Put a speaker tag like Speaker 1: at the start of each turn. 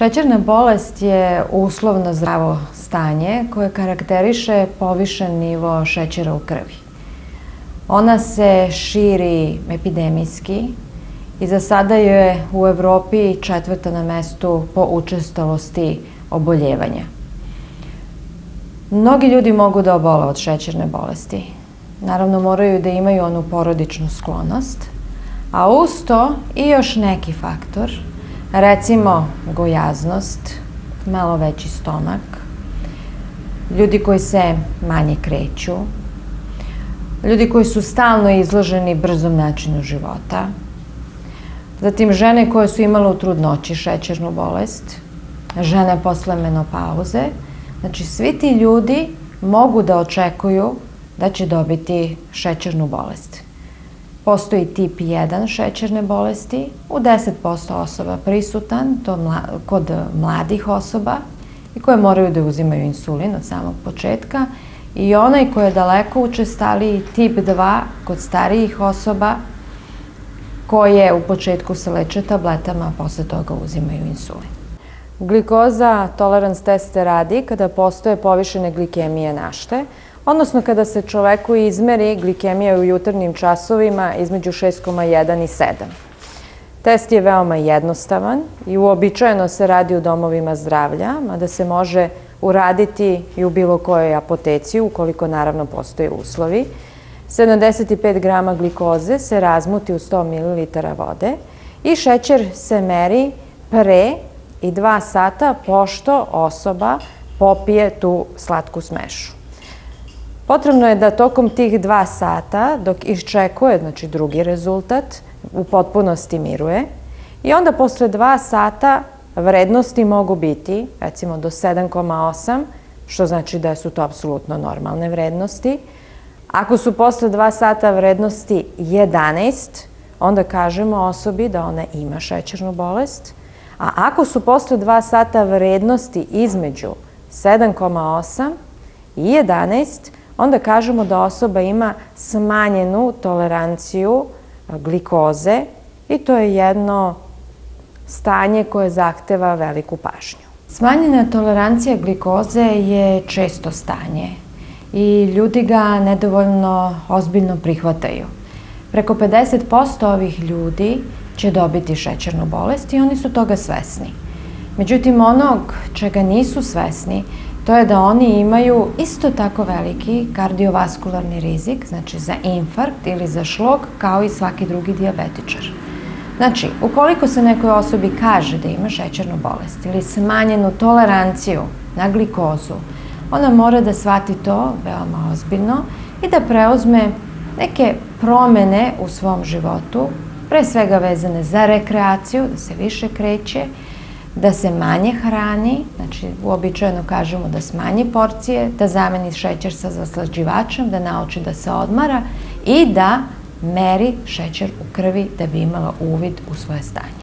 Speaker 1: Šećerna bolest je uslovno zdravo stanje koje karakteriše povišen nivo šećera u krvi. Ona se širi epidemijski i za sada je u Evropi četvrta na mestu po učestalosti oboljevanja. Mnogi ljudi mogu da obole od šećerne bolesti. Naravno, moraju da imaju onu porodičnu sklonost, a uz to i još neki faktor, recimo gojaznost, malo veći stomak, ljudi koji se manje kreću, ljudi koji su stalno izloženi brzom načinu života, zatim žene koje su imale u trudnoći šećernu bolest, žene posle menopauze. Znači, svi ti ljudi mogu da očekuju da će dobiti šećernu bolest. Postoji tip 1 šećerne bolesti, u 10% osoba prisutan, to kod mladih osoba i koje moraju da uzimaju insulin od samog početka, i onaj koji je daleko učestaliji, tip 2, kod starijih osoba koje u početku se leče tabletama, a posle toga uzimaju insulin. Glikoza tolerance test se radi kada postoje povišene glikemije našte, odnosno kada se čoveku izmeri glikemija u jutarnjim časovima između 6,1 i 7. Test je veoma jednostavan i uobičajeno se radi u domovima zdravlja, mada se može uraditi i u bilo kojoj apoteci, ukoliko naravno postoje uslovi. 75 grama glikoze se razmuti u 100 ml vode i šećer se meri pre i 2 sata pošto osoba popije tu slatku smešu. Potrebno je da tokom tih 2 sata, dok iščekuje, znači drugi rezultat, u potpunosti miruje, i onda posle 2 sata vrednosti mogu biti, recimo, do 7,8, što znači da su to apsolutno normalne vrednosti. Ako su posle 2 sata vrednosti 11, onda kažemo osobi da ona ima šećernu bolest, a ako su posle 2 sata vrednosti između 7,8 i 11, onda kažemo da osoba ima smanjenu toleranciju glikoze i to je jedno stanje koje zahteva veliku pažnju. Smanjena tolerancija glikoze je često stanje i ljudi ga nedovoljno ozbiljno prihvataju. Preko 50% ovih ljudi će dobiti šećernu bolest i oni su toga svesni. Međutim, onog čega nisu svesni, to je da oni imaju isto tako veliki kardiovaskularni rizik, znači za infarkt ili za šlog, kao i svaki drugi dijabetičar. Znači, ukoliko se nekoj osobi kaže da ima šećernu bolest ili smanjenu toleranciju na glikozu, ona mora da shvati to veoma ozbiljno i da preuzme neke promene u svom životu, pre svega vezane za rekreaciju, da se više kreće, da se manje hrani, znači uobičajeno kažemo da smanji porcije, da zameni šećer sa zaslađivačem, da nauči da se odmara i da meri šećer u krvi da bi imala uvid u svoje stanje.